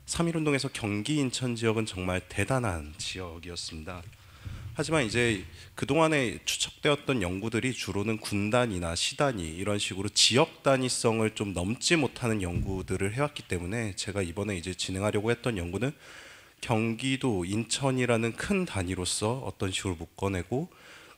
3.1운동에서 경기 인천 지역은 정말 대단한 지역이었습니다. 하지만 이제 그동안에 추측되었던 연구들이 주로는 군단위나 시단위 이런 식으로 지역 단위성을 좀 넘지 못하는 연구들을 해왔기 때문에 제가 이번에 이제 진행하려고 했던 연구는 경기도 인천이라는 큰 단위로서 어떤 식으로 묶어내고,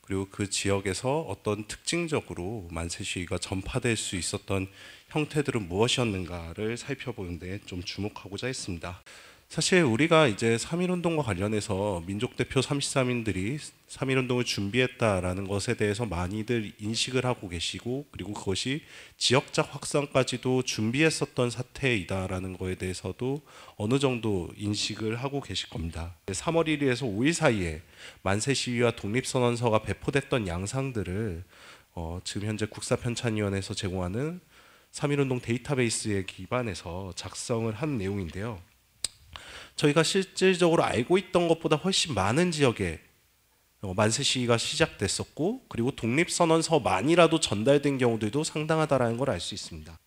그리고 그 지역에서 어떤 특징적으로 만세 시위가 전파될 수 있었던 형태들은 무엇이었는가를 살펴보는데 좀 주목하고자 했습니다. 사실 우리가 이제 3.1운동과 관련해서 민족대표 33인들이 3.1운동을 준비했다라는 것에 대해서 많이들 인식을 하고 계시고, 그리고 그것이 지역적 확산까지도 준비했었던 사태이다라는 것에 대해서도 어느 정도 인식을 하고 계실 겁니다. 3월 1일에서 5일 사이에 만세 시위와 독립선언서가 배포됐던 양상들을 지금 현재 국사편찬위원회에서 제공하는 3.1운동 데이터베이스에 기반해서 작성을 한 내용인데요. 저희가 실질적으로 알고 있던 것보다 훨씬 많은 지역에 만세 시위가 시작됐었고, 그리고 독립선언서만이라도 전달된 경우들도 상당하다는 걸 알 수 있습니다.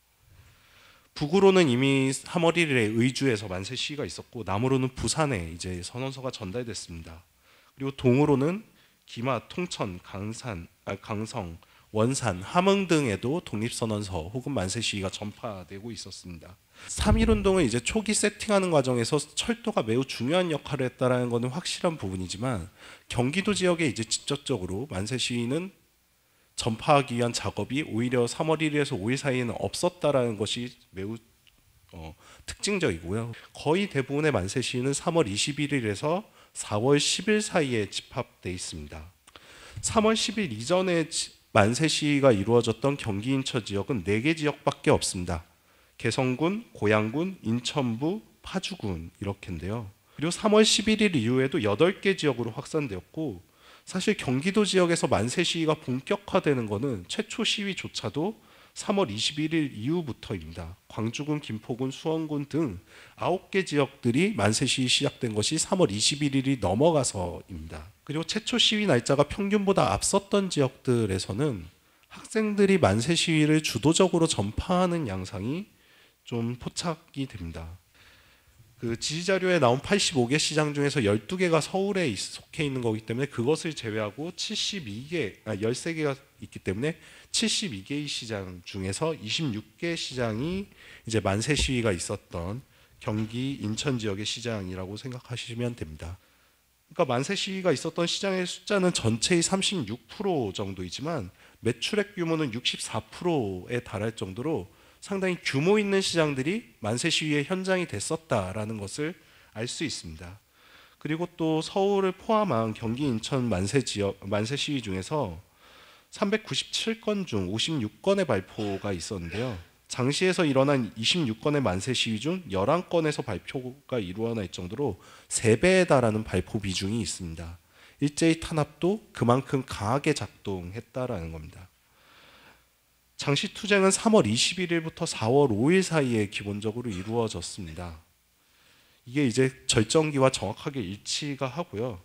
북으로는 이미 3월 1일에 의주에서 만세 시위가 있었고, 남으로는 부산에 이제 선언서가 전달됐습니다. 그리고 동으로는 기마, 통천, 강성, 원산, 함흥 등에도 독립선언서 혹은 만세 시위가 전파되고 있었습니다. 3.1운동을 이제 초기 세팅하는 과정에서 철도가 매우 중요한 역할을 했다는 것은 확실한 부분이지만, 경기도 지역에 이제 직접적으로 만세 시위는 전파하기 위한 작업이 오히려 3월 1일에서 5일 사이에는 없었다라는 것이 매우 특징적이고요. 거의 대부분의 만세 시위는 3월 21일에서 4월 10일 사이에 집합돼 있습니다. 3월 10일 이전에 만세 시위가 이루어졌던 경기 인천 지역은 4개 지역밖에 없습니다. 개성군, 고양군, 인천부, 파주군 이렇게인데요. 그리고 3월 11일 이후에도 8개 지역으로 확산되었고, 사실 경기도 지역에서 만세 시위가 본격화되는 것은 최초 시위조차도 3월 21일 이후부터입니다. 광주군, 김포군, 수원군 등 9개 지역들이 만세 시위 시작된 것이 3월 21일이 넘어가서입니다. 그리고 최초 시위 날짜가 평균보다 앞섰던 지역들에서는 학생들이 만세 시위를 주도적으로 전파하는 양상이 좀 포착이 됩니다. 그 지지자료에 나온 85개 시장 중에서 12개가 서울에 속해 있는 거기 때문에 그것을 제외하고 13개가 있기 때문에 72개의 시장 중에서 26개 시장이 이제 만세 시위가 있었던 경기 인천 지역의 시장이라고 생각하시면 됩니다. 그러니까 만세 시위가 있었던 시장의 숫자는 전체의 36% 정도이지만 매출액 규모는 64%에 달할 정도로 상당히 규모 있는 시장들이 만세 시위의 현장이 됐었다라는 것을 알 수 있습니다. 그리고 또 서울을 포함한 경기 인천 만세 시위 중에서 397건 중 56건의 발표가 있었는데요. 장시에서 일어난 26건의 만세 시위 중 11건에서 발표가 이루어질 정도로 3배에 달하는 발표 비중이 있습니다. 일제히 탄압도 그만큼 강하게 작동했다라는 겁니다. 장시 투쟁은 3월 21일부터 4월 5일 사이에 기본적으로 이루어졌습니다. 이게 이제 절정기와 정확하게 일치가 하고요.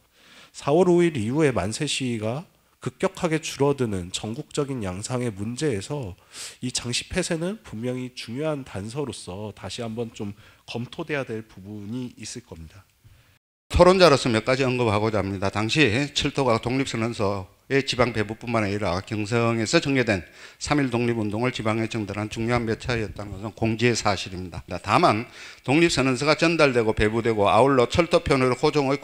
4월 5일 이후에 만세 시위가 급격하게 줄어드는 전국적인 양상의 문제에서 이 장시 폐쇄는 분명히 중요한 단서로서 다시 한번 좀 검토돼야 될 부분이 있을 겁니다. 토론자로서 몇 가지 언급하고자 합니다. 당시 철도가 독립선언서의 지방 배부뿐만 아니라 경성에서 전개된 3.1 독립운동을 지방에 전달한 중요한 매체였다는 것은 공지의 사실입니다. 다만 독립선언서가 전달되고 배부되고 아울러 철도편의 호종의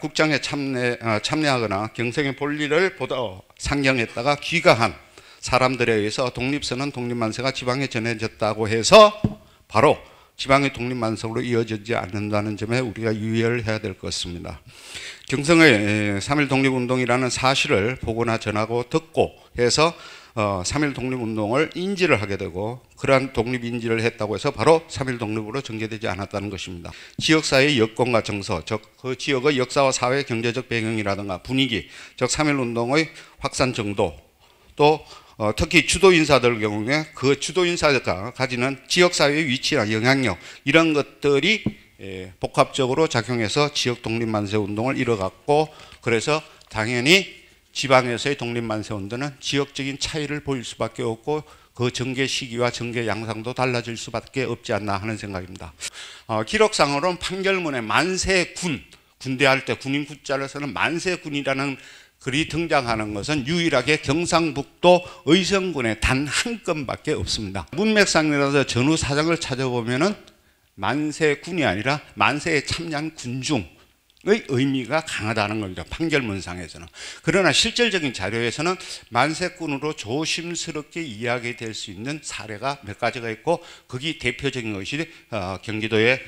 국정에 참여하거나 경성의 볼일을 보다 상경했다가 귀가한 사람들에 의해서 독립선언, 독립만세가 지방에 전해졌다고 해서 바로 지방의 독립만세로 이어지지 않는다는 점에 우리가 유의를 해야 될 것 같습니다. 경성의 3.1 독립운동이라는 사실을 보거나 전하고 듣고 해서 3.1 독립운동을 인지를 하게 되고, 그러한 독립인지를 했다고 해서 바로 3.1 독립으로 전개되지 않았다는 것입니다. 지역사회의 여건과 정서, 즉 그 지역의 역사와 사회 경제적 배경이라든가 분위기, 즉 3.1 운동의 확산 정도, 또 특히 주도인사들 경우에 그 주도인사가 가지는 지역사회의 위치나 영향력, 이런 것들이 복합적으로 작용해서 지역 독립만세 운동을 이뤄갔고, 그래서 당연히 지방에서의 독립만세 운동은 지역적인 차이를 보일 수밖에 없고, 그 전개 시기와 전개 양상도 달라질 수밖에 없지 않나 하는 생각입니다. 기록상으로는 판결문에 만세군, 군대할 때 군인 구자를 쓰는 만세군이라는 글이 등장하는 것은 유일하게 경상북도 의성군에 단 한 건밖에 없습니다. 문맥상이라서 전후 사정을 찾아보면은 만세군이 아니라 만세에 참여한 군중의 의미가 강하다는 겁니다. 판결문상에서는. 그러나 실질적인 자료에서는 만세군으로 조심스럽게 이야기될 수 있는 사례가 몇 가지가 있고 거기 대표적인 것이 경기도의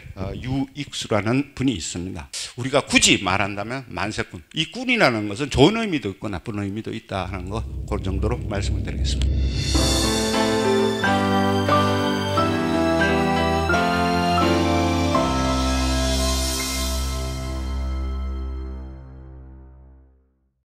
유익수라는 분이 있습니다. 우리가 굳이 말한다면 만세군, 이 군이라는 것은 좋은 의미도 있고 나쁜 의미도 있다 하는 거 그 정도로 말씀을 드리겠습니다.